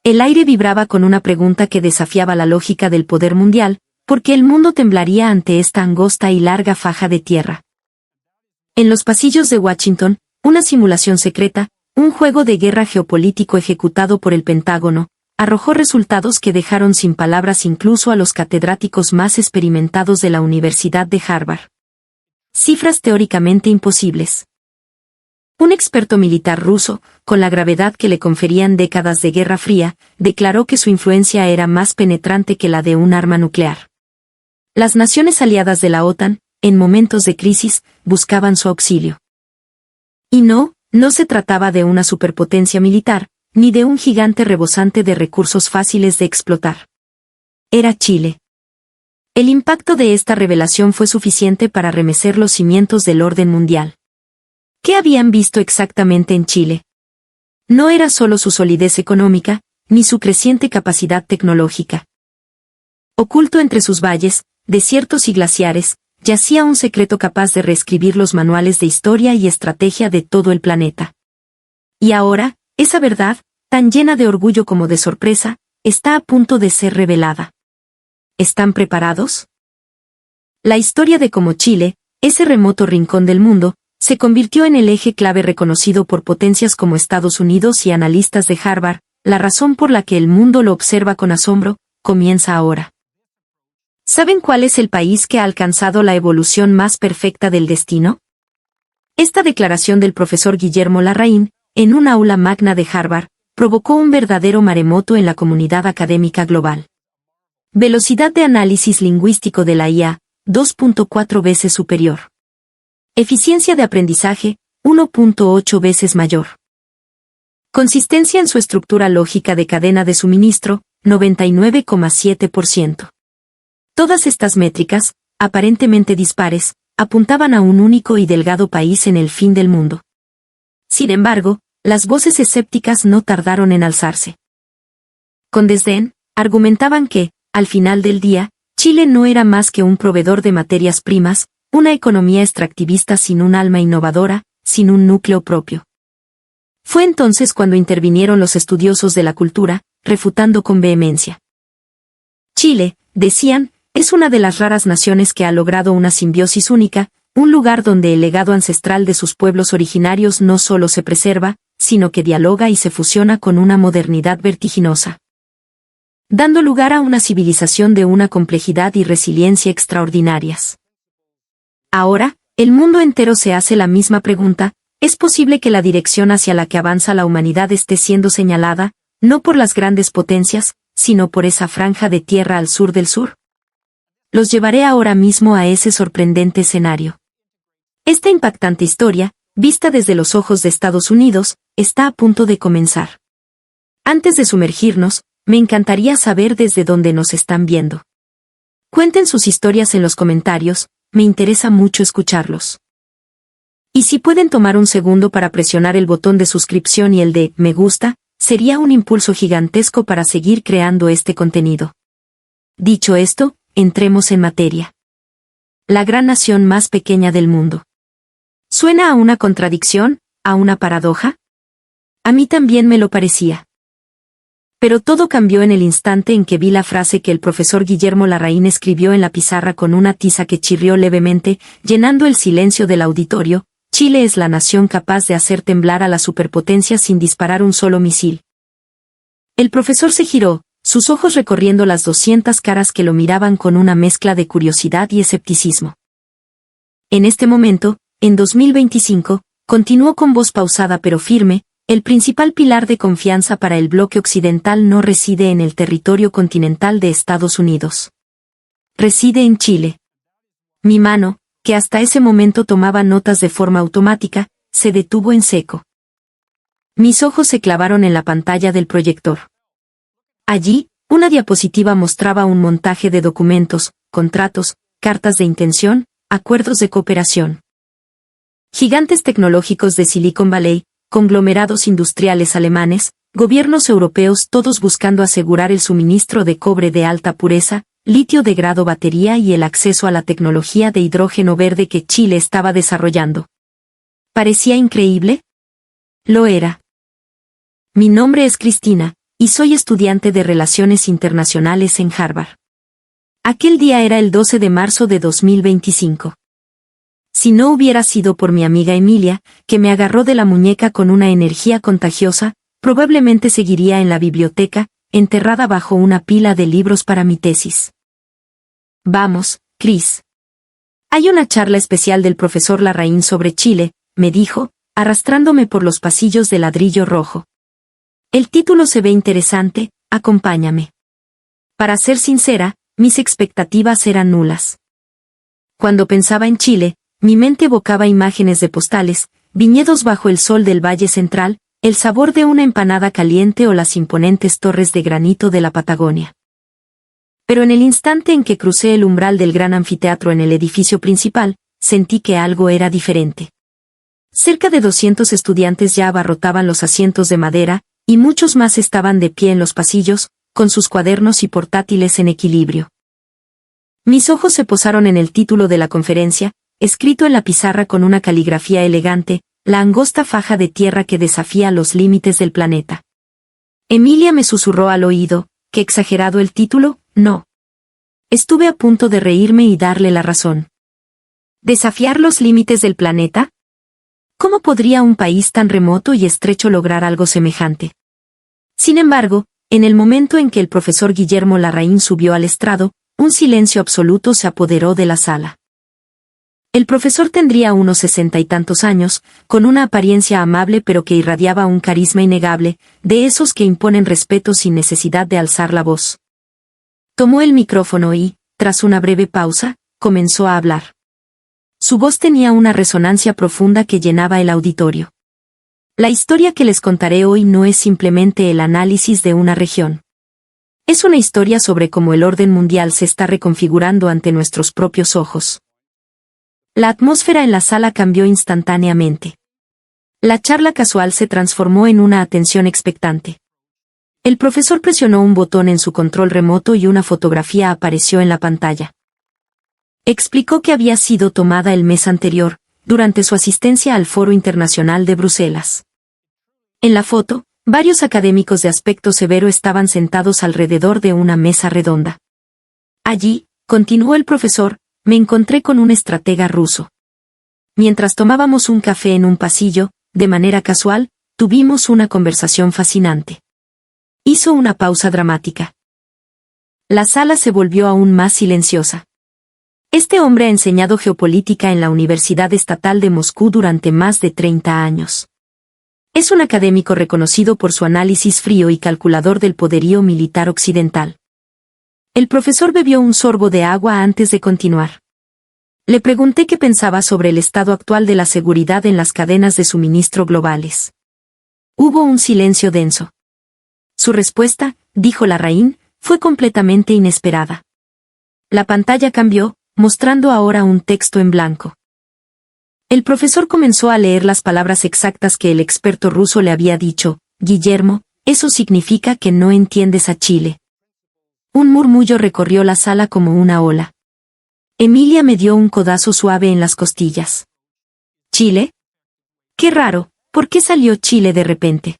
El aire vibraba con una pregunta que desafiaba la lógica del poder mundial, porque el mundo temblaría ante esta angosta y larga faja de tierra. En los pasillos de Washington, una simulación secreta, un juego de guerra geopolítico ejecutado por el Pentágono, arrojó resultados que dejaron sin palabras incluso a los catedráticos más experimentados de la Universidad de Harvard. Cifras teóricamente imposibles. Un experto militar ruso, con la gravedad que le conferían décadas de Guerra Fría, declaró que su influencia era más penetrante que la de un arma nuclear. Las naciones aliadas de la OTAN, en momentos de crisis, buscaban su auxilio. Y no se trataba de una superpotencia militar, ni de un gigante rebosante de recursos fáciles de explotar. Era Chile. El impacto de esta revelación fue suficiente para remecer los cimientos del orden mundial. ¿Qué habían visto exactamente en Chile? No era solo su solidez económica, ni su creciente capacidad tecnológica. Oculto entre sus valles, desiertos y glaciares, yacía un secreto capaz de reescribir los manuales de historia y estrategia de todo el planeta. Y ahora, esa verdad, tan llena de orgullo como de sorpresa, está a punto de ser revelada. ¿Están preparados? La historia de cómo Chile, ese remoto rincón del mundo, se convirtió en el eje clave reconocido por potencias como Estados Unidos y analistas de Harvard, la razón por la que el mundo lo observa con asombro, comienza ahora. ¿Saben cuál es el país que ha alcanzado la evolución más perfecta del destino? Esta declaración del profesor Guillermo Larraín, en un aula magna de Harvard, provocó un verdadero maremoto en la comunidad académica global. Velocidad de análisis lingüístico de la IA, 2.4 veces superior. Eficiencia de aprendizaje, 1.8 veces mayor. Consistencia en su estructura lógica de cadena de suministro, 99,7%. Todas estas métricas, aparentemente dispares, apuntaban a un único y delgado país en el fin del mundo. Sin embargo, las voces escépticas no tardaron en alzarse. Con desdén, argumentaban que, al final del día, Chile no era más que un proveedor de materias primas, una economía extractivista sin un alma innovadora, sin un núcleo propio. Fue entonces cuando intervinieron los estudiosos de la cultura, refutando con vehemencia. Chile, decían, es una de las raras naciones que ha logrado una simbiosis única, un lugar donde el legado ancestral de sus pueblos originarios no solo se preserva, sino que dialoga y se fusiona con una modernidad vertiginosa, dando lugar a una civilización de una complejidad y resiliencia extraordinarias. Ahora, el mundo entero se hace la misma pregunta: ¿es posible que la dirección hacia la que avanza la humanidad esté siendo señalada, no por las grandes potencias, sino por esa franja de tierra al sur del sur? Los llevaré ahora mismo a ese sorprendente escenario. Esta impactante historia, vista desde los ojos de Estados Unidos, está a punto de comenzar. Antes de sumergirnos, me encantaría saber desde dónde nos están viendo. Cuenten sus historias en los comentarios, me interesa mucho escucharlos. Y si pueden tomar un segundo para presionar el botón de suscripción y el de me gusta, sería un impulso gigantesco para seguir creando este contenido. Dicho esto, entremos en materia. La gran nación más pequeña del mundo. ¿Suena a una contradicción, a una paradoja? A mí también me lo parecía. Pero todo cambió en el instante en que vi la frase que el profesor Guillermo Larraín escribió en la pizarra con una tiza que chirrió levemente, llenando el silencio del auditorio: Chile es la nación capaz de hacer temblar a la superpotencia sin disparar un solo misil. El profesor se giró, sus ojos recorriendo las 200 caras que lo miraban con una mezcla de curiosidad y escepticismo. En este momento, en 2025, continuó con voz pausada pero firme: el principal pilar de confianza para el bloque occidental no reside en el territorio continental de Estados Unidos. Reside en Chile. Mi mano, que hasta ese momento tomaba notas de forma automática, se detuvo en seco. Mis ojos se clavaron en la pantalla del proyector. Allí, una diapositiva mostraba un montaje de documentos, contratos, cartas de intención, acuerdos de cooperación. Gigantes tecnológicos de Silicon Valley, conglomerados industriales alemanes, gobiernos europeos, todos buscando asegurar el suministro de cobre de alta pureza, litio de grado batería y el acceso a la tecnología de hidrógeno verde que Chile estaba desarrollando. ¿Parecía increíble? Lo era. Mi nombre es Cristina, y soy estudiante de Relaciones Internacionales en Harvard. Aquel día era el 12 de marzo de 2025. Si no hubiera sido por mi amiga Emilia, que me agarró de la muñeca con una energía contagiosa, probablemente seguiría en la biblioteca, enterrada bajo una pila de libros para mi tesis. Vamos, Chris. Hay una charla especial del profesor Larraín sobre Chile, me dijo, arrastrándome por los pasillos de ladrillo rojo. El título se ve interesante, acompáñame. Para ser sincera, mis expectativas eran nulas. Cuando pensaba en Chile, mi mente evocaba imágenes de postales, viñedos bajo el sol del Valle Central, el sabor de una empanada caliente o las imponentes torres de granito de la Patagonia. Pero en el instante en que crucé el umbral del gran anfiteatro en el edificio principal, sentí que algo era diferente. Cerca de 200 estudiantes ya abarrotaban los asientos de madera, y muchos más estaban de pie en los pasillos, con sus cuadernos y portátiles en equilibrio. Mis ojos se posaron en el título de la conferencia, escrito en la pizarra con una caligrafía elegante, la angosta faja de tierra que desafía los límites del planeta. Emilia me susurró al oído, ¿qué exagerado el título? No. Estuve a punto de reírme y darle la razón. ¿Desafiar los límites del planeta? ¿Cómo podría un país tan remoto y estrecho lograr algo semejante? Sin embargo, en el momento en que el profesor Guillermo Larraín subió al estrado, un silencio absoluto se apoderó de la sala. El profesor tendría unos 60 y tantos años, con una apariencia amable pero que irradiaba un carisma innegable, de esos que imponen respeto sin necesidad de alzar la voz. Tomó el micrófono y, tras una breve pausa, comenzó a hablar. Su voz tenía una resonancia profunda que llenaba el auditorio. La historia que les contaré hoy no es simplemente el análisis de una región. Es una historia sobre cómo el orden mundial se está reconfigurando ante nuestros propios ojos. La atmósfera en la sala cambió instantáneamente. La charla casual se transformó en una atención expectante. El profesor presionó un botón en su control remoto y una fotografía apareció en la pantalla. Explicó que había sido tomada el mes anterior, durante su asistencia al Foro Internacional de Bruselas. En la foto, varios académicos de aspecto severo estaban sentados alrededor de una mesa redonda. Allí, continuó el profesor, me encontré con un estratega ruso. Mientras tomábamos un café en un pasillo, de manera casual, tuvimos una conversación fascinante. Hizo una pausa dramática. La sala se volvió aún más silenciosa. Este hombre ha enseñado geopolítica en la Universidad Estatal de Moscú durante más de 30 años. Es un académico reconocido por su análisis frío y calculador del poderío militar occidental. El profesor bebió un sorbo de agua antes de continuar. Le pregunté qué pensaba sobre el estado actual de la seguridad en las cadenas de suministro globales. Hubo un silencio denso. Su respuesta, dijo Larraín, fue completamente inesperada. La pantalla cambió, mostrando ahora un texto en blanco. El profesor comenzó a leer las palabras exactas que el experto ruso le había dicho: Guillermo, eso significa que no entiendes a Chile. Un murmullo recorrió la sala como una ola. Emilia me dio un codazo suave en las costillas. ¿Chile? Qué raro, ¿por qué salió Chile de repente?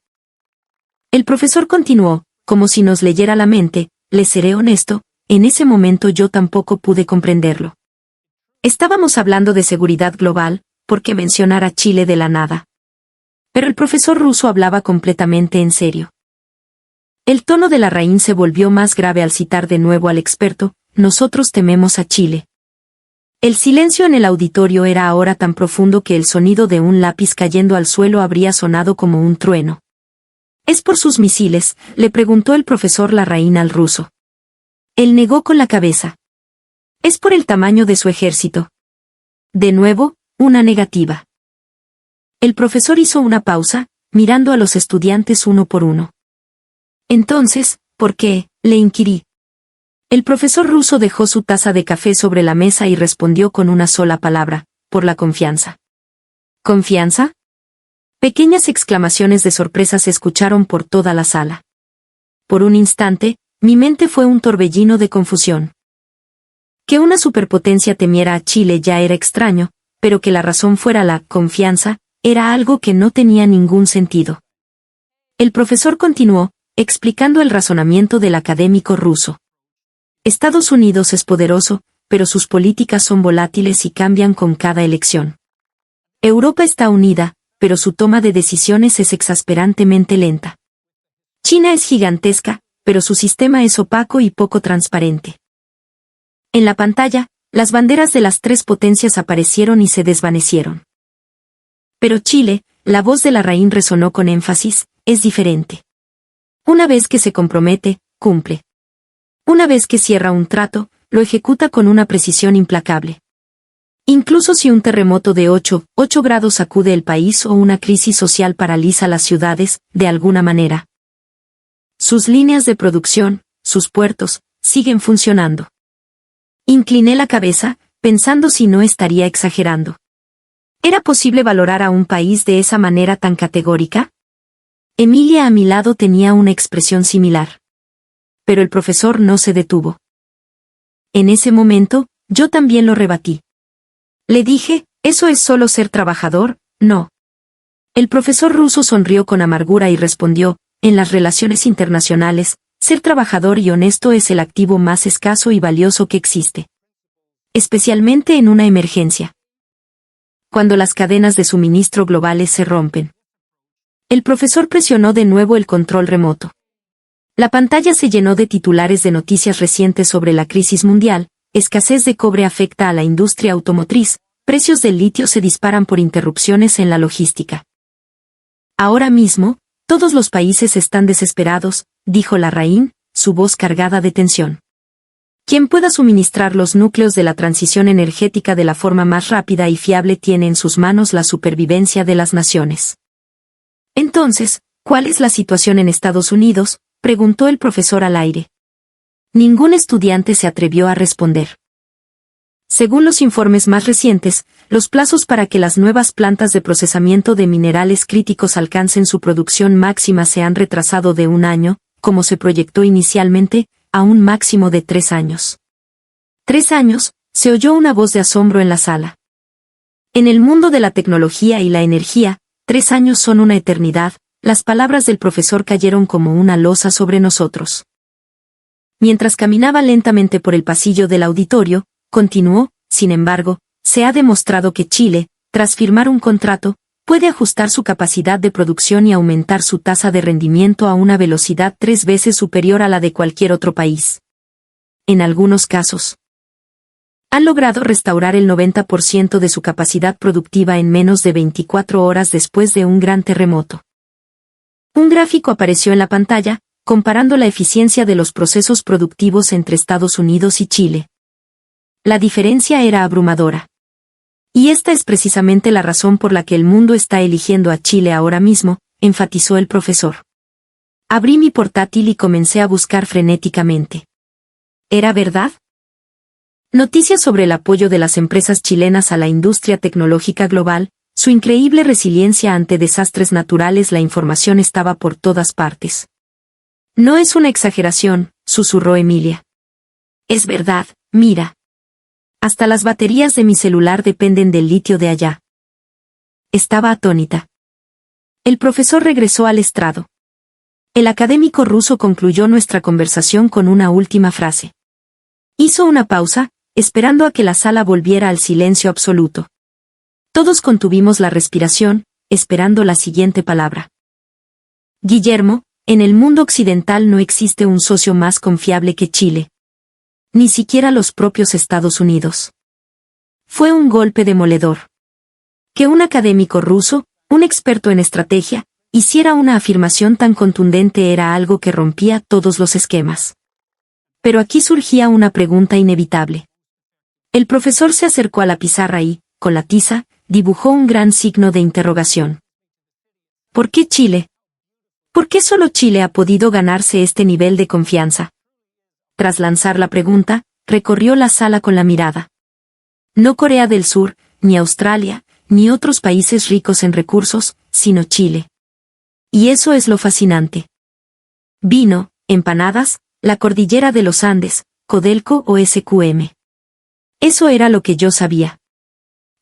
El profesor continuó, como si nos leyera la mente, les seré honesto, en ese momento yo tampoco pude comprenderlo. Estábamos hablando de seguridad global, ¿por qué mencionar a Chile de la nada? Pero el profesor ruso hablaba completamente en serio. El tono de Larraín se volvió más grave al citar de nuevo al experto: nosotros tememos a Chile. El silencio en el auditorio era ahora tan profundo que el sonido de un lápiz cayendo al suelo habría sonado como un trueno. ¿Es por sus misiles?, le preguntó el profesor Larraín al ruso. Él negó con la cabeza. ¿Es por el tamaño de su ejército? De nuevo, una negativa. El profesor hizo una pausa, mirando a los estudiantes uno por uno. Entonces, ¿por qué?, le inquirí. El profesor ruso dejó su taza de café sobre la mesa y respondió con una sola palabra: por la confianza. ¿Confianza? Pequeñas exclamaciones de sorpresa se escucharon por toda la sala. Por un instante, mi mente fue un torbellino de confusión. Que una superpotencia temiera a Chile ya era extraño, pero que la razón fuera la confianza, era algo que no tenía ningún sentido. El profesor continuó: explicando el razonamiento del académico ruso. Estados Unidos es poderoso, pero sus políticas son volátiles y cambian con cada elección. Europa está unida, pero su toma de decisiones es exasperantemente lenta. China es gigantesca, pero su sistema es opaco y poco transparente. En la pantalla, las banderas de las tres potencias aparecieron y se desvanecieron. Pero Chile, la voz de Larraín resonó con énfasis, es diferente. Una vez que se compromete, cumple. Una vez que cierra un trato, lo ejecuta con una precisión implacable. Incluso si un terremoto de 8 grados sacude el país o una crisis social paraliza las ciudades, de alguna manera. Sus líneas de producción, sus puertos, siguen funcionando. Incliné la cabeza, pensando si no estaría exagerando. ¿Era posible valorar a un país de esa manera tan categórica? Emilia a mi lado tenía una expresión similar. Pero el profesor no se detuvo. En ese momento, yo también lo rebatí. Le dije, ¿eso es solo ser trabajador? No. El profesor ruso sonrió con amargura y respondió, en las relaciones internacionales, ser trabajador y honesto es el activo más escaso y valioso que existe. Especialmente en una emergencia. Cuando las cadenas de suministro globales se rompen. El profesor presionó de nuevo el control remoto. La pantalla se llenó de titulares de noticias recientes sobre la crisis mundial, escasez de cobre afecta a la industria automotriz, precios del litio se disparan por interrupciones en la logística. Ahora mismo, todos los países están desesperados, dijo Larraín, su voz cargada de tensión. Quien pueda suministrar los núcleos de la transición energética de la forma más rápida y fiable tiene en sus manos la supervivencia de las naciones. Entonces, ¿cuál es la situación en Estados Unidos?, preguntó el profesor al aire. Ningún estudiante se atrevió a responder. Según los informes más recientes, los plazos para que las nuevas plantas de procesamiento de minerales críticos alcancen su producción máxima se han retrasado de 1 año, como se proyectó inicialmente, a un máximo de 3 años. 3 años, se oyó una voz de asombro en la sala. En el mundo de la tecnología y la energía, 3 años son una eternidad, las palabras del profesor cayeron como una losa sobre nosotros. Mientras caminaba lentamente por el pasillo del auditorio, continuó, sin embargo, se ha demostrado que Chile, tras firmar un contrato, puede ajustar su capacidad de producción y aumentar su tasa de rendimiento a una velocidad 3 veces superior a la de cualquier otro país. En algunos casos, han logrado restaurar el 90% de su capacidad productiva en menos de 24 horas después de un gran terremoto. Un gráfico apareció en la pantalla, comparando la eficiencia de los procesos productivos entre Estados Unidos y Chile. La diferencia era abrumadora. Y esta es precisamente la razón por la que el mundo está eligiendo a Chile ahora mismo, enfatizó el profesor. Abrí mi portátil y comencé a buscar frenéticamente. ¿Era verdad? Noticias sobre el apoyo de las empresas chilenas a la industria tecnológica global, su increíble resiliencia ante desastres naturales. La información estaba por todas partes. No es una exageración, susurró Emilia. Es verdad, mira. Hasta las baterías de mi celular dependen del litio de allá. Estaba atónita. El profesor regresó al estrado. El académico ruso concluyó nuestra conversación con una última frase. Hizo una pausa, esperando a que la sala volviera al silencio absoluto. Todos contuvimos la respiración, esperando la siguiente palabra. Guillermo, en el mundo occidental no existe un socio más confiable que Chile. Ni siquiera los propios Estados Unidos. Fue un golpe demoledor. Que un académico ruso, un experto en estrategia, hiciera una afirmación tan contundente era algo que rompía todos los esquemas. Pero aquí surgía una pregunta inevitable. El profesor se acercó a la pizarra y, con la tiza, dibujó un gran signo de interrogación. ¿Por qué Chile? ¿Por qué solo Chile ha podido ganarse este nivel de confianza? Tras lanzar la pregunta, recorrió la sala con la mirada. No Corea del Sur, ni Australia, ni otros países ricos en recursos, sino Chile. Y eso es lo fascinante. Vino, empanadas, la cordillera de los Andes, Codelco o SQM. Eso era lo que yo sabía.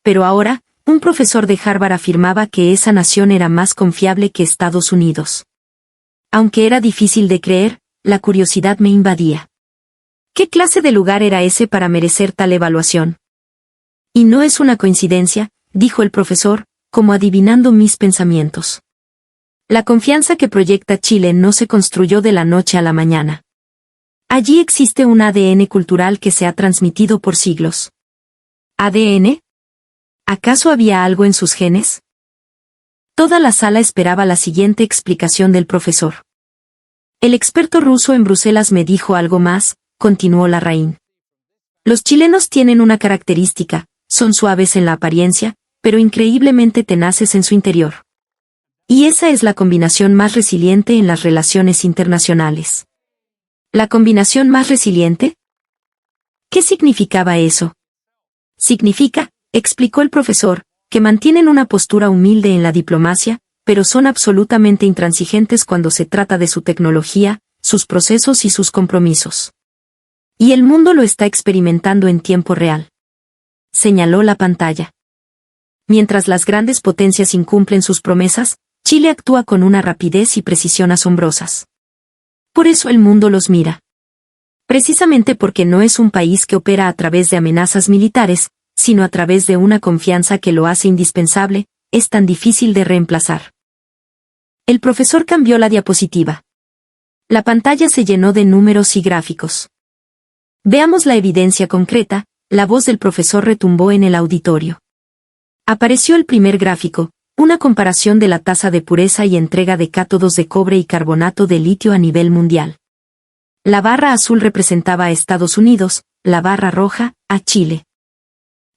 Pero ahora, un profesor de Harvard afirmaba que esa nación era más confiable que Estados Unidos. Aunque era difícil de creer, la curiosidad me invadía. ¿Qué clase de lugar era ese para merecer tal evaluación? Y no es una coincidencia, dijo el profesor, como adivinando mis pensamientos. La confianza que proyecta Chile no se construyó de la noche a la mañana. Allí existe un ADN cultural que se ha transmitido por siglos. ¿ADN? ¿Acaso había algo en sus genes? Toda la sala esperaba la siguiente explicación del profesor. El experto ruso en Bruselas me dijo algo más, continuó Larraín. Los chilenos tienen una característica, son suaves en la apariencia, pero increíblemente tenaces en su interior. Y esa es la combinación más resiliente en las relaciones internacionales. ¿La combinación más resiliente? ¿Qué significaba eso? Significa, explicó el profesor, que mantienen una postura humilde en la diplomacia, pero son absolutamente intransigentes cuando se trata de su tecnología, sus procesos y sus compromisos. Y el mundo lo está experimentando en tiempo real. Señaló la pantalla. Mientras las grandes potencias incumplen sus promesas, Chile actúa con una rapidez y precisión asombrosas. Por eso el mundo los mira. Precisamente porque no es un país que opera a través de amenazas militares, sino a través de una confianza que lo hace indispensable, es tan difícil de reemplazar. El profesor cambió la diapositiva. La pantalla se llenó de números y gráficos. Veamos la evidencia concreta, la voz del profesor retumbó en el auditorio. Apareció el primer gráfico, una comparación de la tasa de pureza y entrega de cátodos de cobre y carbonato de litio a nivel mundial. La barra azul representaba a Estados Unidos, la barra roja, a Chile.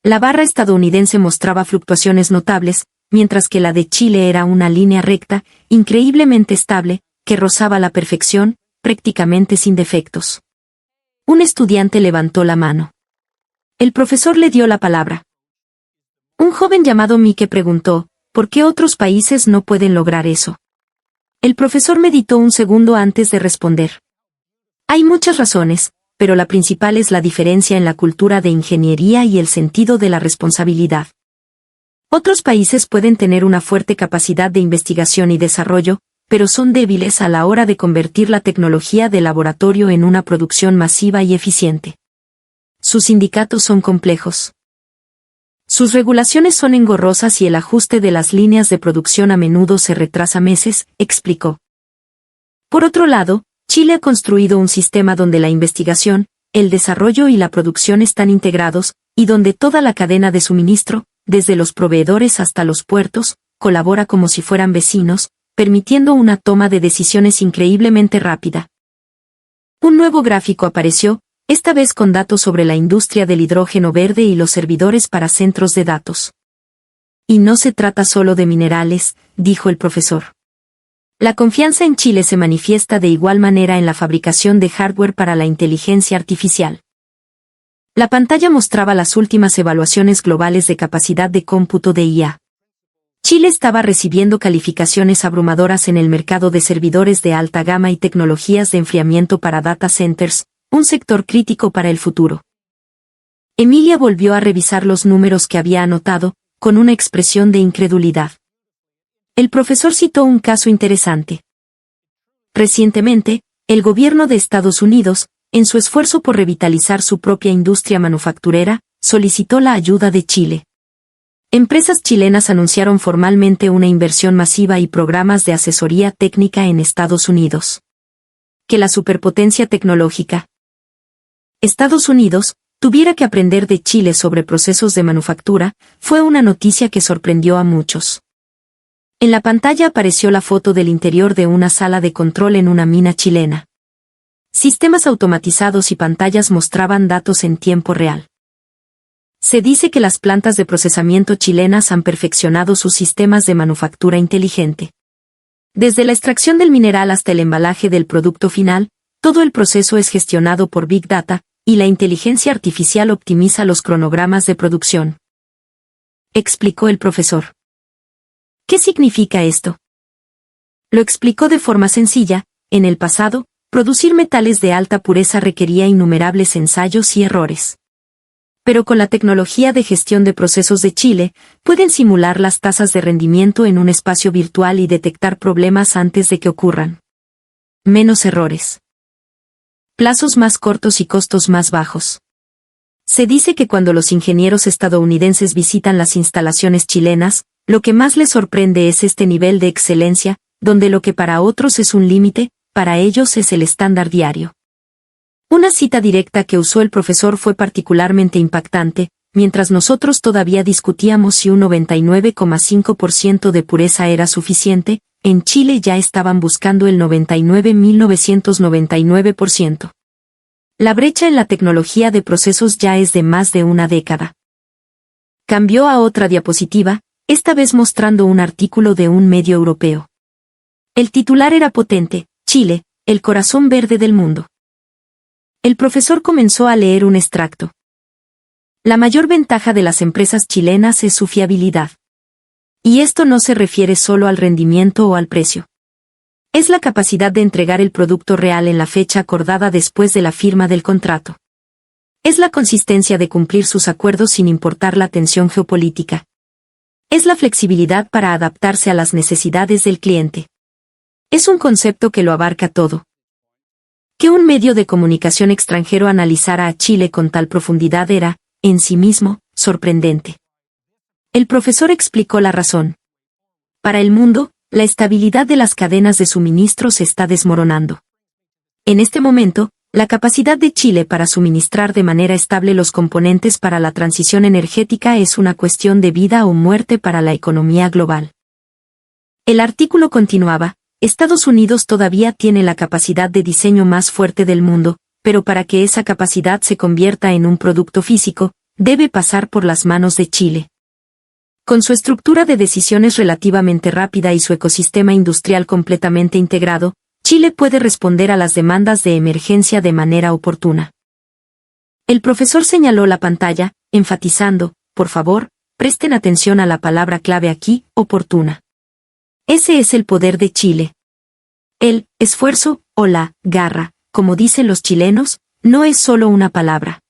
La barra estadounidense mostraba fluctuaciones notables, mientras que la de Chile era una línea recta, increíblemente estable, que rozaba la perfección, prácticamente sin defectos. Un estudiante levantó la mano. El profesor le dio la palabra. Un joven llamado Mike preguntó, ¿por qué otros países no pueden lograr eso? El profesor meditó un segundo antes de responder. Hay muchas razones, pero la principal es la diferencia en la cultura de ingeniería y el sentido de la responsabilidad. Otros países pueden tener una fuerte capacidad de investigación y desarrollo, pero son débiles a la hora de convertir la tecnología de laboratorio en una producción masiva y eficiente. Sus sindicatos son complejos. Sus regulaciones son engorrosas y el ajuste de las líneas de producción a menudo se retrasa meses, explicó. Por otro lado, Chile ha construido un sistema donde la investigación, el desarrollo y la producción están integrados, y donde toda la cadena de suministro, desde los proveedores hasta los puertos, colabora como si fueran vecinos, permitiendo una toma de decisiones increíblemente rápida. Un nuevo gráfico apareció, esta vez con datos sobre la industria del hidrógeno verde y los servidores para centros de datos. Y no se trata solo de minerales, dijo el profesor. La confianza en Chile se manifiesta de igual manera en la fabricación de hardware para la inteligencia artificial. La pantalla mostraba las últimas evaluaciones globales de capacidad de cómputo de IA. Chile estaba recibiendo calificaciones abrumadoras en el mercado de servidores de alta gama y tecnologías de enfriamiento para data centers, un sector crítico para el futuro. Emilia volvió a revisar los números que había anotado, con una expresión de incredulidad. El profesor citó un caso interesante. Recientemente, el gobierno de Estados Unidos, en su esfuerzo por revitalizar su propia industria manufacturera, solicitó la ayuda de Chile. Empresas chilenas anunciaron formalmente una inversión masiva y programas de asesoría técnica en Estados Unidos. Que la superpotencia tecnológica, Estados Unidos, tuviera que aprender de Chile sobre procesos de manufactura, fue una noticia que sorprendió a muchos. En la pantalla apareció la foto del interior de una sala de control en una mina chilena. Sistemas automatizados y pantallas mostraban datos en tiempo real. Se dice que las plantas de procesamiento chilenas han perfeccionado sus sistemas de manufactura inteligente. Desde la extracción del mineral hasta el embalaje del producto final, todo el proceso es gestionado por Big Data, y la inteligencia artificial optimiza los cronogramas de producción. Explicó el profesor. ¿Qué significa esto? Lo explicó de forma sencilla. En el pasado, producir metales de alta pureza requería innumerables ensayos y errores. Pero con la tecnología de gestión de procesos de Chile, pueden simular las tasas de rendimiento en un espacio virtual y detectar problemas antes de que ocurran. Menos errores. Plazos más cortos y costos más bajos. Se dice que cuando los ingenieros estadounidenses visitan las instalaciones chilenas, lo que más les sorprende es este nivel de excelencia, donde lo que para otros es un límite, para ellos es el estándar diario. Una cita directa que usó el profesor fue particularmente impactante: mientras nosotros todavía discutíamos si un 99,5% de pureza era suficiente, en Chile ya estaban buscando el 99.999%. La brecha en la tecnología de procesos ya es de más de una década. Cambió a otra diapositiva, esta vez mostrando un artículo de un medio europeo. El titular era potente: Chile, el corazón verde del mundo. El profesor comenzó a leer un extracto. La mayor ventaja de las empresas chilenas es su fiabilidad. Y esto no se refiere solo al rendimiento o al precio. Es la capacidad de entregar el producto real en la fecha acordada después de la firma del contrato. Es la consistencia de cumplir sus acuerdos sin importar la tensión geopolítica. Es la flexibilidad para adaptarse a las necesidades del cliente. Es un concepto que lo abarca todo. Que un medio de comunicación extranjero analizara a Chile con tal profundidad era, en sí mismo, sorprendente. El profesor explicó la razón. Para el mundo, la estabilidad de las cadenas de suministro se está desmoronando. En este momento, la capacidad de Chile para suministrar de manera estable los componentes para la transición energética es una cuestión de vida o muerte para la economía global. El artículo continuaba: Estados Unidos todavía tiene la capacidad de diseño más fuerte del mundo, pero para que esa capacidad se convierta en un producto físico, debe pasar por las manos de Chile. Con su estructura de decisiones relativamente rápida y su ecosistema industrial completamente integrado, Chile puede responder a las demandas de emergencia de manera oportuna. El profesor señaló la pantalla, enfatizando: por favor, presten atención a la palabra clave aquí: oportuna. Ese es el poder de Chile. El esfuerzo, o la garra, como dicen los chilenos, no es solo una palabra.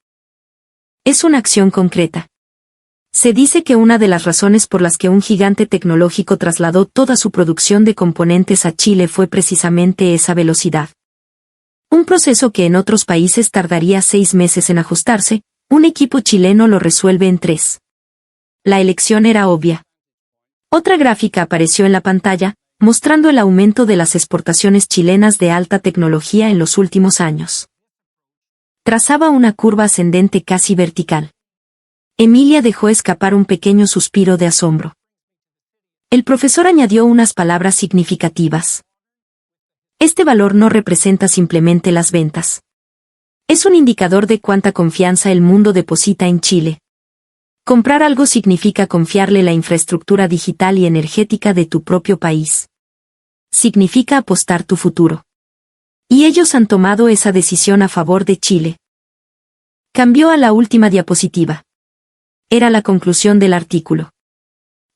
Es una acción concreta. Se dice que una de las razones por las que un gigante tecnológico trasladó toda su producción de componentes a Chile fue precisamente esa velocidad. Un proceso que en otros países tardaría 6 meses en ajustarse, un equipo chileno lo resuelve en 3. La elección era obvia. Otra gráfica apareció en la pantalla, mostrando el aumento de las exportaciones chilenas de alta tecnología en los últimos años. Trazaba una curva ascendente casi vertical. Emilia dejó escapar un pequeño suspiro de asombro. El profesor añadió unas palabras significativas. Este valor no representa simplemente las ventas. Es un indicador de cuánta confianza el mundo deposita en Chile. Comprar algo significa confiarle la infraestructura digital y energética de tu propio país. Significa apostar tu futuro. Y ellos han tomado esa decisión a favor de Chile. Cambió a la última diapositiva. Era la conclusión del artículo.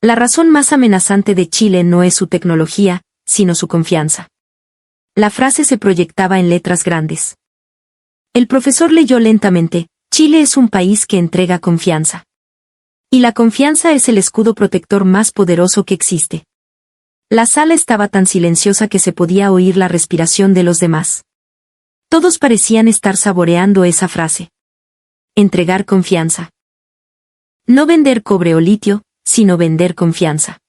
La razón más amenazante de Chile no es su tecnología, sino su confianza. La frase se proyectaba en letras grandes. El profesor leyó lentamente: Chile es un país que entrega confianza. Y la confianza es el escudo protector más poderoso que existe. La sala estaba tan silenciosa que se podía oír la respiración de los demás. Todos parecían estar saboreando esa frase. Entregar confianza. No vender cobre o litio, sino vender confianza.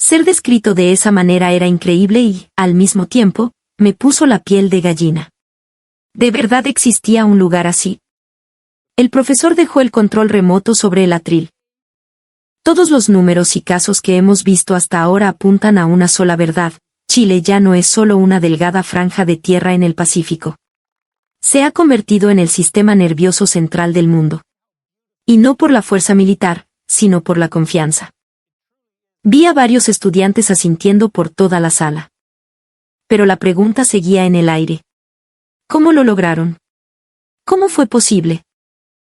Ser descrito de esa manera era increíble y, al mismo tiempo, me puso la piel de gallina. ¿De verdad existía un lugar así? El profesor dejó el control remoto sobre el atril. Todos los números y casos que hemos visto hasta ahora apuntan a una sola verdad: Chile ya no es solo una delgada franja de tierra en el Pacífico. Se ha convertido en el sistema nervioso central del mundo. Y no por la fuerza militar, sino por la confianza. Vi a varios estudiantes asintiendo por toda la sala. Pero la pregunta seguía en el aire. ¿Cómo lo lograron? ¿Cómo fue posible?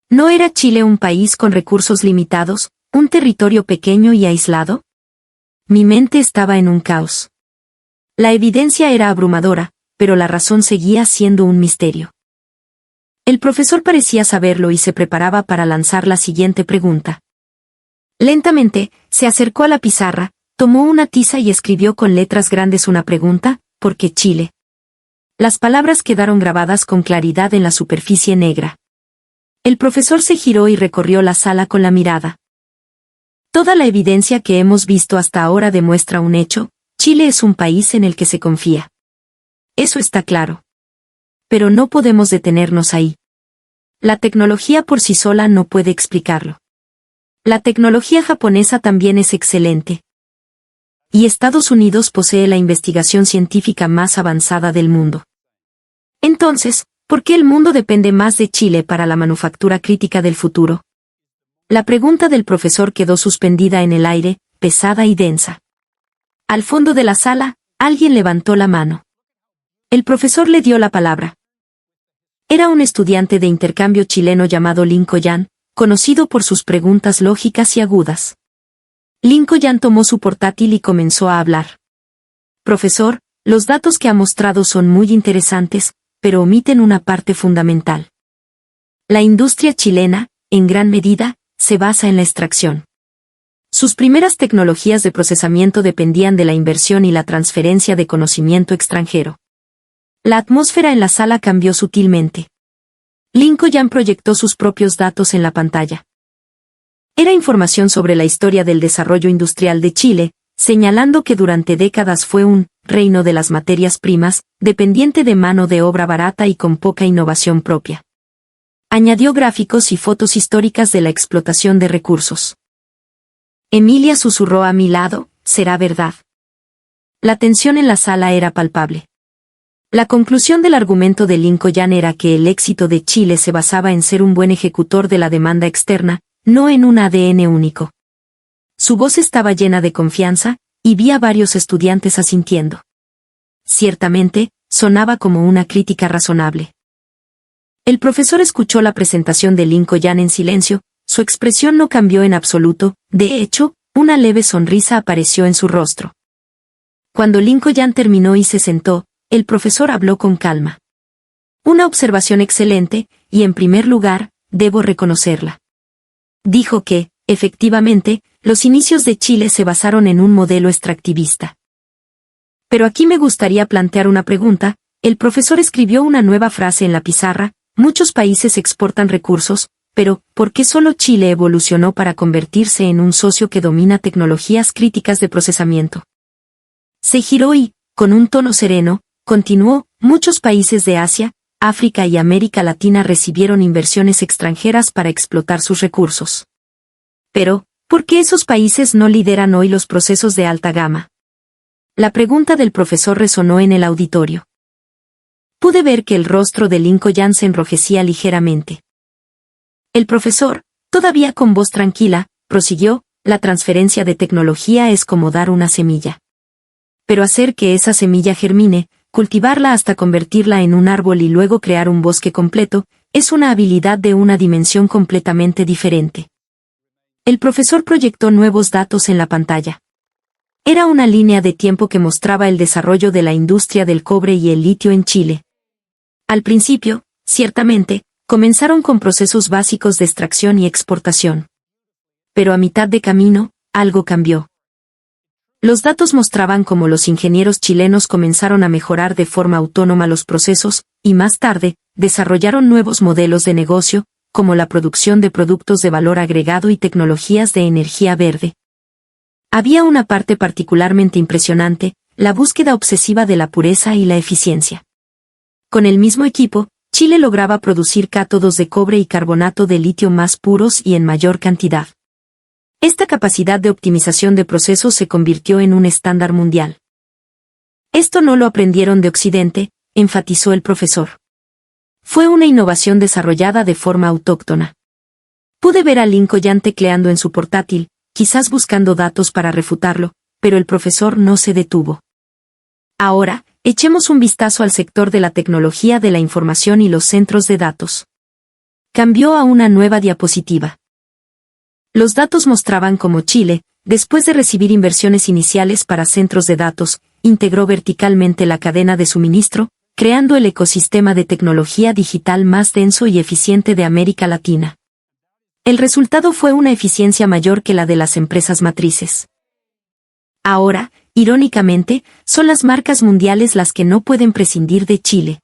¿No era Chile un país con recursos limitados, un territorio pequeño y aislado? Mi mente estaba en un caos. La evidencia era abrumadora, pero la razón seguía siendo un misterio. El profesor parecía saberlo y se preparaba para lanzar la siguiente pregunta. Lentamente, se acercó a la pizarra, tomó una tiza y escribió con letras grandes una pregunta: ¿por qué Chile? Las palabras quedaron grabadas con claridad en la superficie negra. El profesor se giró y recorrió la sala con la mirada. Toda la evidencia que hemos visto hasta ahora demuestra un hecho: Chile es un país en el que se confía. Eso está claro. Pero no podemos detenernos ahí. La tecnología por sí sola no puede explicarlo. La tecnología japonesa también es excelente. Y Estados Unidos posee la investigación científica más avanzada del mundo. Entonces, ¿por qué el mundo depende más de Chile para la manufactura crítica del futuro? La pregunta del profesor quedó suspendida en el aire, pesada y densa. Al fondo de la sala, alguien levantó la mano. El profesor le dio la palabra. Era un estudiante de intercambio chileno llamado Lin Coyan, conocido por sus preguntas lógicas y agudas. Lin Coyan tomó su portátil y comenzó a hablar. Profesor, los datos que ha mostrado son muy interesantes, pero omiten una parte fundamental. La industria chilena, en gran medida, se basa en la extracción. Sus primeras tecnologías de procesamiento dependían de la inversión y la transferencia de conocimiento extranjero. La atmósfera en la sala cambió sutilmente. Lin Coyan proyectó sus propios datos en la pantalla. Era información sobre la historia del desarrollo industrial de Chile, señalando que durante décadas fue un reino de las materias primas, dependiente de mano de obra barata y con poca innovación propia. Añadió gráficos y fotos históricas de la explotación de recursos. Emilia susurró a mi lado: ¿será verdad? La tensión en la sala era palpable. La conclusión del argumento de Lin Coyan era que el éxito de Chile se basaba en ser un buen ejecutor de la demanda externa, no en un ADN único. Su voz estaba llena de confianza, y vi a varios estudiantes asintiendo. Ciertamente, sonaba como una crítica razonable. El profesor escuchó la presentación de Lin Coyan en silencio, su expresión no cambió en absoluto, de hecho, una leve sonrisa apareció en su rostro. Cuando Lin Coyan terminó y se sentó, el profesor habló con calma. Una observación excelente, y en primer lugar, debo reconocerla. Dijo que, efectivamente, los inicios de Chile se basaron en un modelo extractivista. Pero aquí me gustaría plantear una pregunta. El profesor escribió una nueva frase en la pizarra: muchos países exportan recursos, pero, ¿por qué solo Chile evolucionó para convertirse en un socio que domina tecnologías críticas de procesamiento? Se giró y, con un tono sereno, continuó: muchos países de Asia, África y América Latina recibieron inversiones extranjeras para explotar sus recursos. Pero, ¿por qué esos países no lideran hoy los procesos de alta gama? La pregunta del profesor resonó en el auditorio. Pude ver que el rostro de Lin Coyan se enrojecía ligeramente. El profesor, todavía con voz tranquila, prosiguió: la transferencia de tecnología es como dar una semilla. Pero hacer que esa semilla germine, cultivarla hasta convertirla en un árbol y luego crear un bosque completo, es una habilidad de una dimensión completamente diferente. El profesor proyectó nuevos datos en la pantalla. Era una línea de tiempo que mostraba el desarrollo de la industria del cobre y el litio en Chile. Al principio, ciertamente, comenzaron con procesos básicos de extracción y exportación. Pero a mitad de camino, algo cambió. Los datos mostraban cómo los ingenieros chilenos comenzaron a mejorar de forma autónoma los procesos, y más tarde, desarrollaron nuevos modelos de negocio, como la producción de productos de valor agregado y tecnologías de energía verde. Había una parte particularmente impresionante: la búsqueda obsesiva de la pureza y la eficiencia. Con el mismo equipo, Chile lograba producir cátodos de cobre y carbonato de litio más puros y en mayor cantidad. Esta capacidad de optimización de procesos se convirtió en un estándar mundial. Esto no lo aprendieron de Occidente, enfatizó el profesor. Fue una innovación desarrollada de forma autóctona. Pude ver a Lin Coyan tecleando en su portátil, quizás buscando datos para refutarlo, pero el profesor no se detuvo. Ahora, echemos un vistazo al sector de la tecnología de la información y los centros de datos. Cambió a una nueva diapositiva. Los datos mostraban cómo Chile, después de recibir inversiones iniciales para centros de datos, integró verticalmente la cadena de suministro, creando el ecosistema de tecnología digital más denso y eficiente de América Latina. El resultado fue una eficiencia mayor que la de las empresas matrices. Ahora, irónicamente, son las marcas mundiales las que no pueden prescindir de Chile.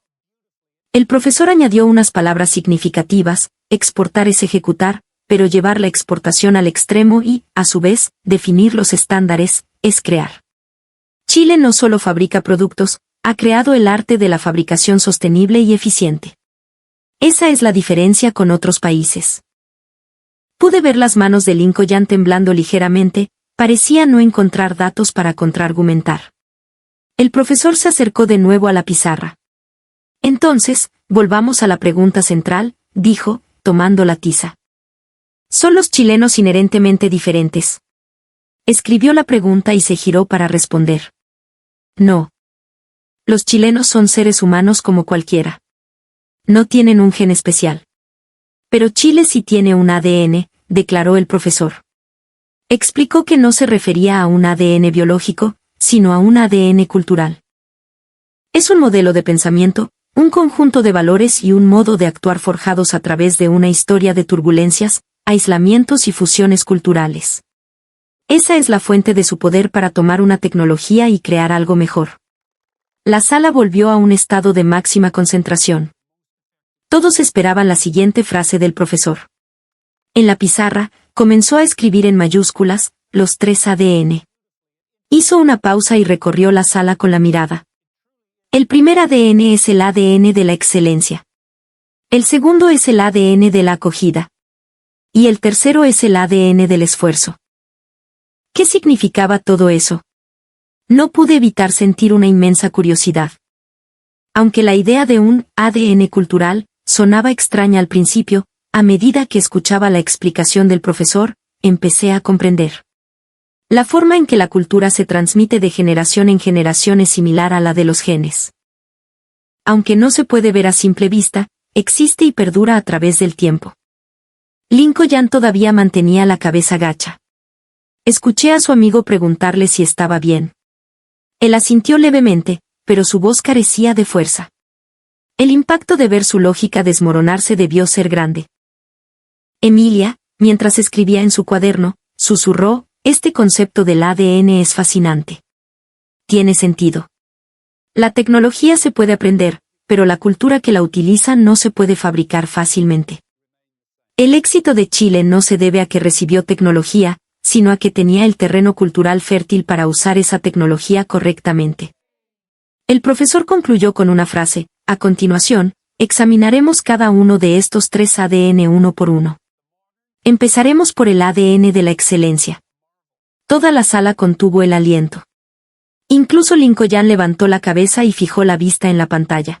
El profesor añadió unas palabras significativas: exportar es ejecutar, pero llevar la exportación al extremo y, a su vez, definir los estándares, es crear. Chile no solo fabrica productos, ha creado el arte de la fabricación sostenible y eficiente. Esa es la diferencia con otros países. Pude ver las manos de Lincoln temblando ligeramente, parecía no encontrar datos para contraargumentar. El profesor se acercó de nuevo a la pizarra. Entonces, volvamos a la pregunta central, dijo, tomando la tiza. ¿Son los chilenos inherentemente diferentes? Escribió la pregunta y se giró para responder. No. Los chilenos son seres humanos como cualquiera. No tienen un gen especial. Pero Chile sí tiene un ADN, declaró el profesor. Explicó que no se refería a un ADN biológico, sino a un ADN cultural. Es un modelo de pensamiento, un conjunto de valores y un modo de actuar forjados a través de una historia de turbulencias, aislamientos y fusiones culturales. Esa es la fuente de su poder para tomar una tecnología y crear algo mejor. La sala volvió a un estado de máxima concentración. Todos esperaban la siguiente frase del profesor. En la pizarra, comenzó a escribir en mayúsculas, los 3 ADN. Hizo una pausa y recorrió la sala con la mirada. El primer ADN es el ADN de la excelencia. El segundo es el ADN de la acogida. Y el tercero es el ADN del esfuerzo. ¿Qué significaba todo eso? No pude evitar sentir una inmensa curiosidad. Aunque la idea de un ADN cultural sonaba extraña al principio, a medida que escuchaba la explicación del profesor, empecé a comprender. La forma en que la cultura se transmite de generación en generación es similar a la de los genes. Aunque no se puede ver a simple vista, existe y perdura a través del tiempo. Lincoln todavía mantenía la cabeza gacha. Escuché a su amigo preguntarle si estaba bien. Él asintió levemente, pero su voz carecía de fuerza. El impacto de ver su lógica desmoronarse debió ser grande. Emilia, mientras escribía en su cuaderno, susurró, este concepto del ADN es fascinante. Tiene sentido. La tecnología se puede aprender, pero la cultura que la utiliza no se puede fabricar fácilmente. El éxito de Chile no se debe a que recibió tecnología, sino a que tenía el terreno cultural fértil para usar esa tecnología correctamente. El profesor concluyó con una frase: a continuación, examinaremos cada uno de estos 3 ADN uno por uno. Empezaremos por el ADN de la excelencia. Toda la sala contuvo el aliento. Incluso Lincoln levantó la cabeza y fijó la vista en la pantalla.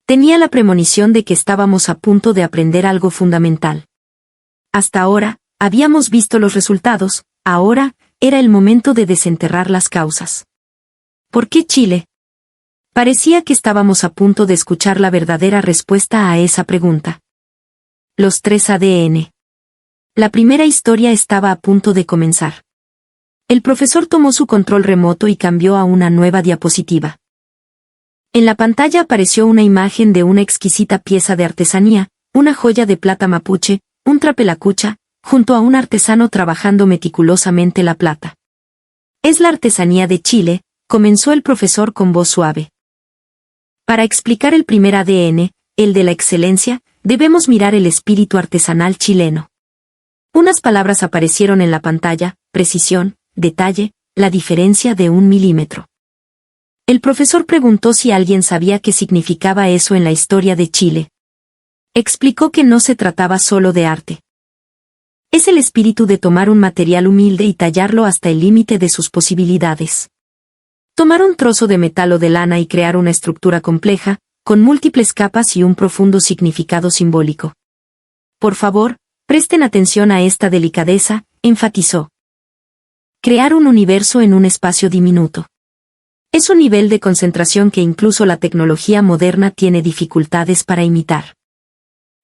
Tenía la premonición de que estábamos a punto de aprender algo fundamental. Hasta ahora, habíamos visto los resultados, ahora, era el momento de desenterrar las causas. ¿Por qué Chile? Parecía que estábamos a punto de escuchar la verdadera respuesta a esa pregunta. Los 3 ADN. La primera historia estaba a punto de comenzar. El profesor tomó su control remoto y cambió a una nueva diapositiva. En la pantalla apareció una imagen de una exquisita pieza de artesanía, una joya de plata mapuche, un trapelacucha, junto a un artesano trabajando meticulosamente la plata. Es la artesanía de Chile, comenzó el profesor con voz suave. Para explicar el primer ADN, el de la excelencia, debemos mirar el espíritu artesanal chileno. Unas palabras aparecieron en la pantalla: precisión, detalle, la diferencia de 1 milímetro. El profesor preguntó si alguien sabía qué significaba eso en la historia de Chile. Explicó que no se trataba solo de arte. Es el espíritu de tomar un material humilde y tallarlo hasta el límite de sus posibilidades. Tomar un trozo de metal o de lana y crear una estructura compleja, con múltiples capas y un profundo significado simbólico. Por favor, presten atención a esta delicadeza, enfatizó. Crear un universo en un espacio diminuto. Es un nivel de concentración que incluso la tecnología moderna tiene dificultades para imitar.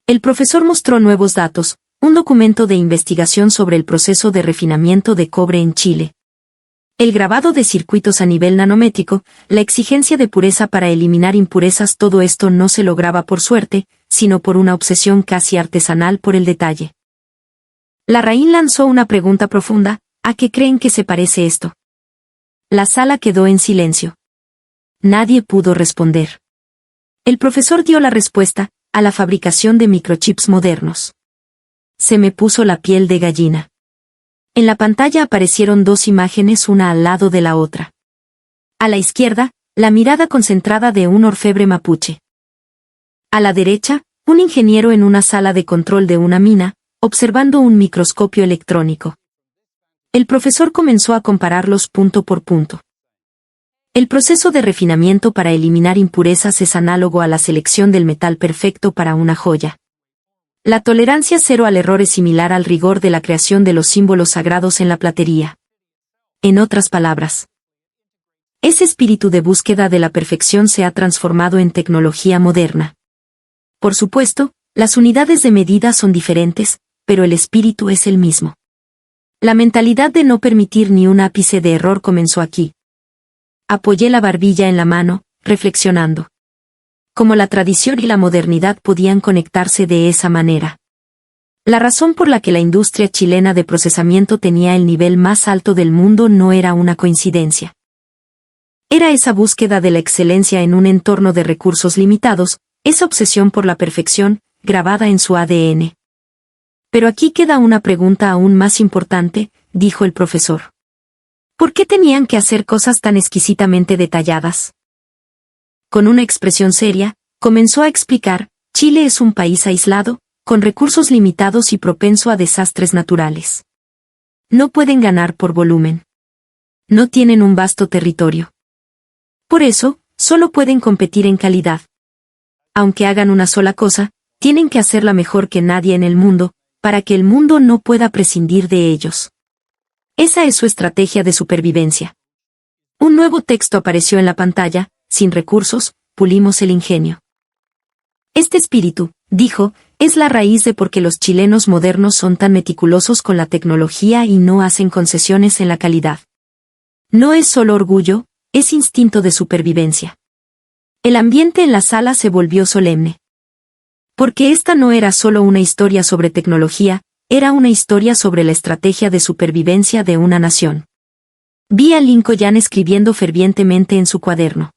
El profesor mostró nuevos datos, un documento de investigación sobre el proceso de refinamiento de cobre en Chile. El grabado de circuitos a nivel nanométrico, la exigencia de pureza para eliminar impurezas, todo esto no se lograba por suerte, sino por una obsesión casi artesanal por el detalle. Larraín lanzó una pregunta profunda: ¿a qué creen que se parece esto? La sala quedó en silencio. Nadie pudo responder. El profesor dio la respuesta: a la fabricación de microchips modernos. Se me puso la piel de gallina. En la pantalla aparecieron dos imágenes, una al lado de la otra. A la izquierda, la mirada concentrada de un orfebre mapuche. A la derecha, un ingeniero en una sala de control de una mina, observando un microscopio electrónico. El profesor comenzó a compararlos punto por punto. El proceso de refinamiento para eliminar impurezas es análogo a la selección del metal perfecto para una joya. La tolerancia cero al error es similar al rigor de la creación de los símbolos sagrados en la platería. En otras palabras, ese espíritu de búsqueda de la perfección se ha transformado en tecnología moderna. Por supuesto, las unidades de medida son diferentes, pero el espíritu es el mismo. La mentalidad de no permitir ni un ápice de error comenzó aquí. Apoyé la barbilla en la mano, reflexionando. Cómo la tradición y la modernidad podían conectarse de esa manera. La razón por la que la industria chilena de procesamiento tenía el nivel más alto del mundo no era una coincidencia. Era esa búsqueda de la excelencia en un entorno de recursos limitados, esa obsesión por la perfección, grabada en su ADN. Pero aquí queda una pregunta aún más importante, dijo el profesor. ¿Por qué tenían que hacer cosas tan exquisitamente detalladas? Con una expresión seria, comenzó a explicar: Chile es un país aislado, con recursos limitados y propenso a desastres naturales. No pueden ganar por volumen. No tienen un vasto territorio. Por eso, solo pueden competir en calidad. Aunque hagan una sola cosa, tienen que hacerla mejor que nadie en el mundo, para que el mundo no pueda prescindir de ellos. Esa es su estrategia de supervivencia. Un nuevo texto apareció en la pantalla: sin recursos, pulimos el ingenio. Este espíritu, dijo, es la raíz de por qué los chilenos modernos son tan meticulosos con la tecnología y no hacen concesiones en la calidad. No es solo orgullo, es instinto de supervivencia. El ambiente en la sala se volvió solemne. Porque esta no era solo una historia sobre tecnología, era una historia sobre la estrategia de supervivencia de una nación. Vi a Lincoln escribiendo fervientemente en su cuaderno.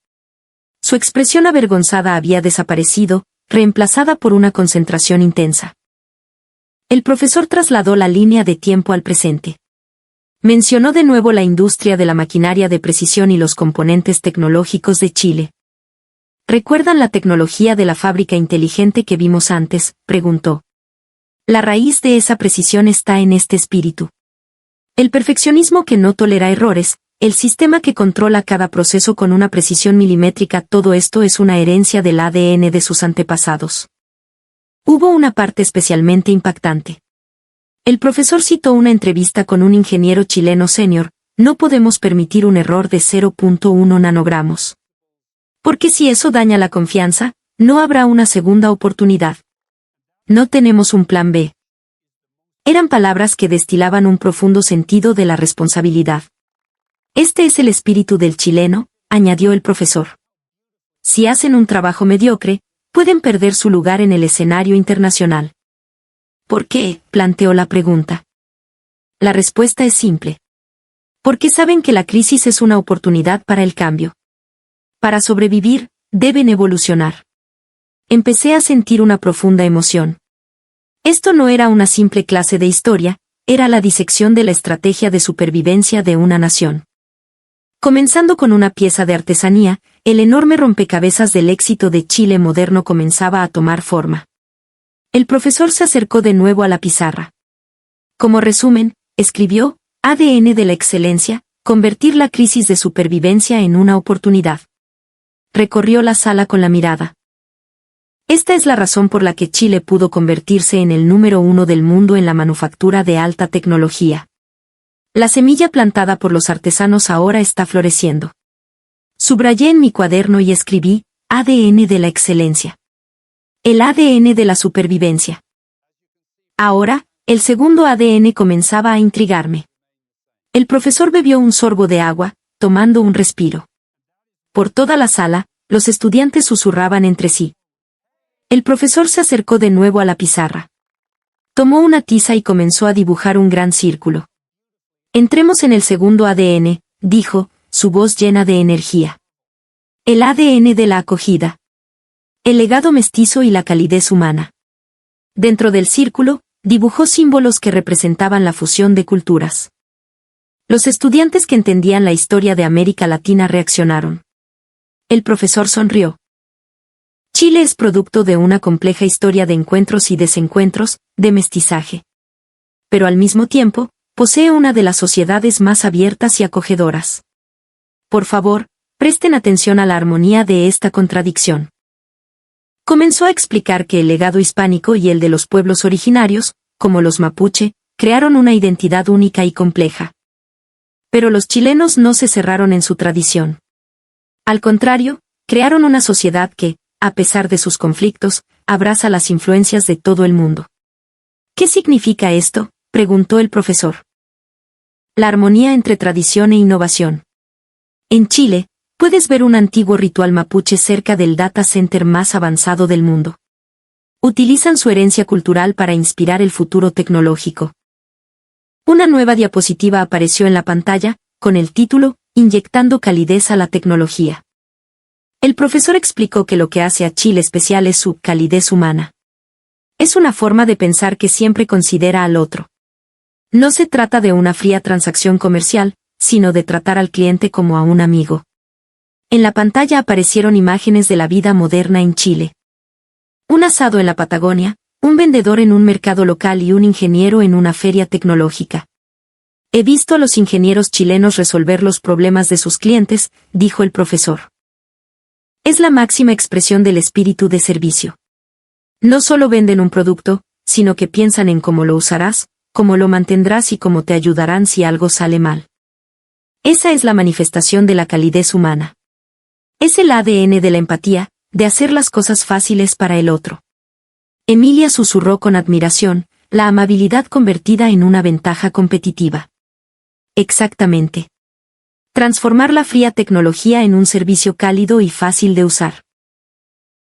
Su expresión avergonzada había desaparecido, reemplazada por una concentración intensa. El profesor trasladó la línea de tiempo al presente. Mencionó de nuevo la industria de la maquinaria de precisión y los componentes tecnológicos de Chile. ¿Recuerdan la tecnología de la fábrica inteligente que vimos antes?, preguntó. La raíz de esa precisión está en este espíritu. El perfeccionismo que no tolera errores, el sistema que controla cada proceso con una precisión milimétrica, todo esto es una herencia del ADN de sus antepasados. Hubo una parte especialmente impactante. El profesor citó una entrevista con un ingeniero chileno senior: no podemos permitir un error de 0.1 nanogramos. Porque si eso daña la confianza, no habrá una segunda oportunidad. No tenemos un plan B. Eran palabras que destilaban un profundo sentido de la responsabilidad. Este es el espíritu del chileno, añadió el profesor. Si hacen un trabajo mediocre, pueden perder su lugar en el escenario internacional. ¿Por qué?, planteó la pregunta. La respuesta es simple. Porque saben que la crisis es una oportunidad para el cambio. Para sobrevivir, deben evolucionar. Empecé a sentir una profunda emoción. Esto no era una simple clase de historia, era la disección de la estrategia de supervivencia de una nación. Comenzando con una pieza de artesanía, el enorme rompecabezas del éxito de Chile moderno comenzaba a tomar forma. El profesor se acercó de nuevo a la pizarra. Como resumen, escribió: ADN de la excelencia, convertir la crisis de supervivencia en una oportunidad. Recorrió la sala con la mirada. Esta es la razón por la que Chile pudo convertirse en el número 1 del mundo en la manufactura de alta tecnología. La semilla plantada por los artesanos ahora está floreciendo. Subrayé en mi cuaderno y escribí: ADN de la excelencia. El ADN de la supervivencia. Ahora, el segundo ADN comenzaba a intrigarme. El profesor bebió un sorbo de agua, tomando un respiro. Por toda la sala, los estudiantes susurraban entre sí. El profesor se acercó de nuevo a la pizarra. Tomó una tiza y comenzó a dibujar un gran círculo. Entremos en el segundo ADN, dijo, su voz llena de energía. El ADN de la acogida. El legado mestizo y la calidez humana. Dentro del círculo, dibujó símbolos que representaban la fusión de culturas. Los estudiantes que entendían la historia de América Latina reaccionaron. El profesor sonrió. Chile es producto de una compleja historia de encuentros y desencuentros, de mestizaje. Pero al mismo tiempo, posee una de las sociedades más abiertas y acogedoras. Por favor, presten atención a la armonía de esta contradicción. Comenzó a explicar que el legado hispánico y el de los pueblos originarios, como los mapuche, crearon una identidad única y compleja. Pero los chilenos no se cerraron en su tradición. Al contrario, crearon una sociedad que, a pesar de sus conflictos, abraza las influencias de todo el mundo. ¿Qué significa esto?, preguntó el profesor. La armonía entre tradición e innovación. En Chile, puedes ver un antiguo ritual mapuche cerca del data center más avanzado del mundo. Utilizan su herencia cultural para inspirar el futuro tecnológico. Una nueva diapositiva apareció en la pantalla, con el título, Inyectando calidez a la tecnología. El profesor explicó que lo que hace a Chile especial es su calidez humana. Es una forma de pensar que siempre considera al otro. No se trata de una fría transacción comercial, sino de tratar al cliente como a un amigo. En la pantalla aparecieron imágenes de la vida moderna en Chile. Un asado en la Patagonia, un vendedor en un mercado local y un ingeniero en una feria tecnológica. He visto a los ingenieros chilenos resolver los problemas de sus clientes, dijo el profesor. Es la máxima expresión del espíritu de servicio. No solo venden un producto, sino que piensan en cómo lo usarás, cómo lo mantendrás y cómo te ayudarán si algo sale mal. Esa es la manifestación de la calidez humana. Es el ADN de la empatía, de hacer las cosas fáciles para el otro. Emilia susurró con admiración, la amabilidad convertida en una ventaja competitiva. Exactamente. Transformar la fría tecnología en un servicio cálido y fácil de usar.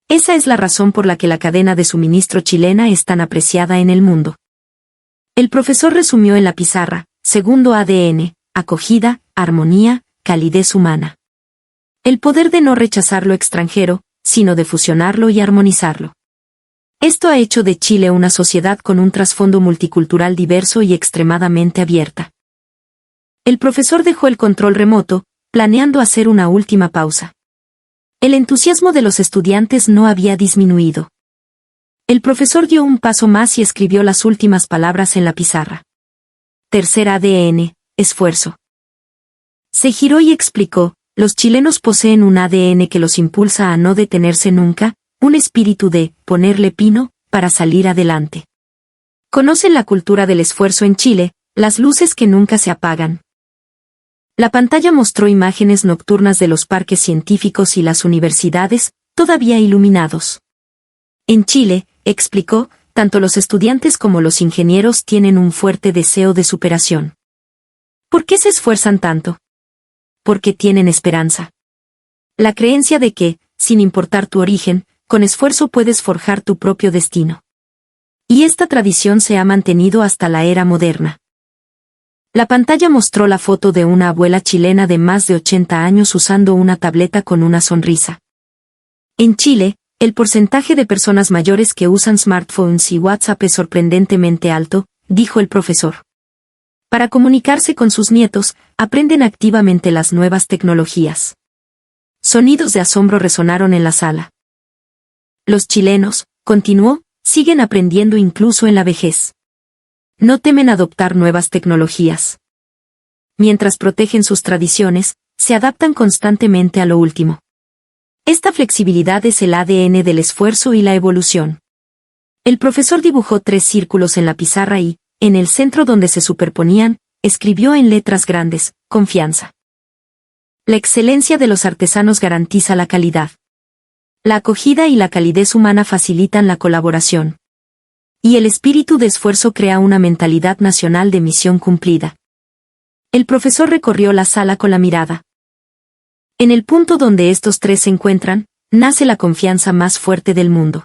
Esa es la razón por la que la cadena de suministro chilena es tan apreciada en el mundo. El profesor resumió en la pizarra, segundo ADN, acogida, armonía, calidez humana. El poder de no rechazar lo extranjero, sino de fusionarlo y armonizarlo. Esto ha hecho de Chile una sociedad con un trasfondo multicultural diverso y extremadamente abierta. El profesor dejó el control remoto, planeando hacer una última pausa. El entusiasmo de los estudiantes no había disminuido. El profesor dio un paso más y escribió las últimas palabras en la pizarra. Tercer ADN, esfuerzo. Se giró y explicó, los chilenos poseen un ADN que los impulsa a no detenerse nunca, un espíritu de ponerle pino para salir adelante. Conocen la cultura del esfuerzo en Chile, las luces que nunca se apagan. La pantalla mostró imágenes nocturnas de los parques científicos y las universidades, todavía iluminados. En Chile, explicó, tanto los estudiantes como los ingenieros tienen un fuerte deseo de superación. ¿Por qué se esfuerzan tanto? Porque tienen esperanza. La creencia de que, sin importar tu origen, con esfuerzo puedes forjar tu propio destino. Y esta tradición se ha mantenido hasta la era moderna. La pantalla mostró la foto de una abuela chilena de más de 80 años usando una tableta con una sonrisa. En Chile, el porcentaje de personas mayores que usan smartphones y WhatsApp es sorprendentemente alto, dijo el profesor. Para comunicarse con sus nietos, aprenden activamente las nuevas tecnologías. Sonidos de asombro resonaron en la sala. Los chilenos, continuó, siguen aprendiendo incluso en la vejez. No temen adoptar nuevas tecnologías. Mientras protegen sus tradiciones, se adaptan constantemente a lo último. Esta flexibilidad es el ADN del esfuerzo y la evolución. El profesor dibujó 3 círculos en la pizarra y, en el centro donde se superponían, escribió en letras grandes, confianza. La excelencia de los artesanos garantiza la calidad. La acogida y la calidez humana facilitan la colaboración. Y el espíritu de esfuerzo crea una mentalidad nacional de misión cumplida. El profesor recorrió la sala con la mirada. En el punto donde estos 3 se encuentran, nace la confianza más fuerte del mundo.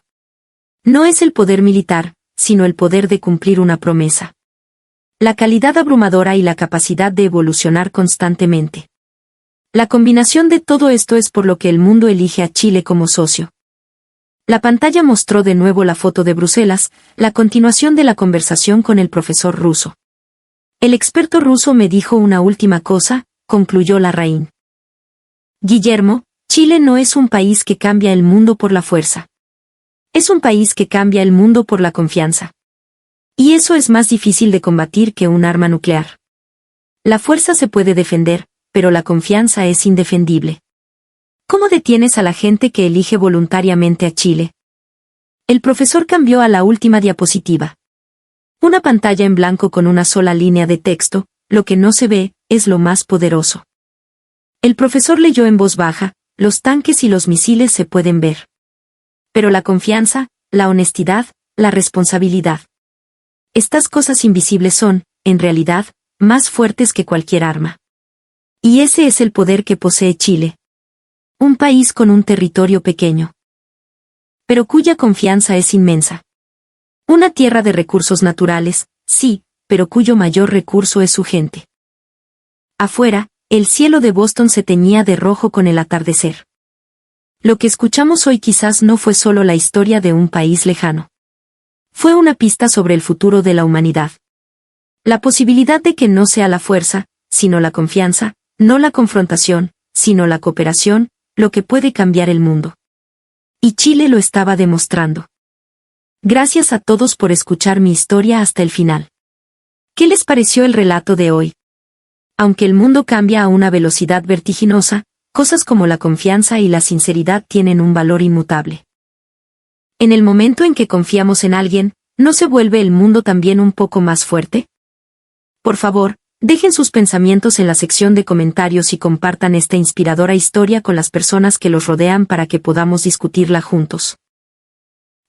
No es el poder militar, sino el poder de cumplir una promesa. La calidad abrumadora y la capacidad de evolucionar constantemente. La combinación de todo esto es por lo que el mundo elige a Chile como socio. La pantalla mostró de nuevo la foto de Bruselas, la continuación de la conversación con el profesor ruso. El experto ruso me dijo una última cosa, concluyó Larraín. Guillermo, Chile no es un país que cambia el mundo por la fuerza. Es un país que cambia el mundo por la confianza. Y eso es más difícil de combatir que un arma nuclear. La fuerza se puede defender, pero la confianza es indefendible. ¿Cómo detienes a la gente que elige voluntariamente a Chile? El profesor cambió a la última diapositiva. Una pantalla en blanco con una sola línea de texto, lo que no se ve, es lo más poderoso. El profesor leyó en voz baja, los tanques y los misiles se pueden ver. Pero la confianza, la honestidad, la responsabilidad. Estas cosas invisibles son, en realidad, más fuertes que cualquier arma. Y ese es el poder que posee Chile. Un país con un territorio pequeño, pero cuya confianza es inmensa. Una tierra de recursos naturales, sí, pero cuyo mayor recurso es su gente. Afuera, el cielo de Boston se teñía de rojo con el atardecer. Lo que escuchamos hoy quizás no fue solo la historia de un país lejano. Fue una pista sobre el futuro de la humanidad. La posibilidad de que no sea la fuerza, sino la confianza, no la confrontación, sino la cooperación, lo que puede cambiar el mundo. Y Chile lo estaba demostrando. Gracias a todos por escuchar mi historia hasta el final. ¿Qué les pareció el relato de hoy? Aunque el mundo cambia a una velocidad vertiginosa, cosas como la confianza y la sinceridad tienen un valor inmutable. En el momento en que confiamos en alguien, ¿no se vuelve el mundo también un poco más fuerte? Por favor, dejen sus pensamientos en la sección de comentarios y compartan esta inspiradora historia con las personas que los rodean para que podamos discutirla juntos.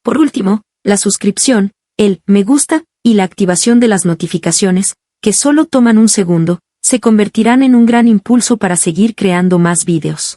Por último, la suscripción, el me gusta y la activación de las notificaciones, que solo toman un segundo, se convertirán en un gran impulso para seguir creando más vídeos.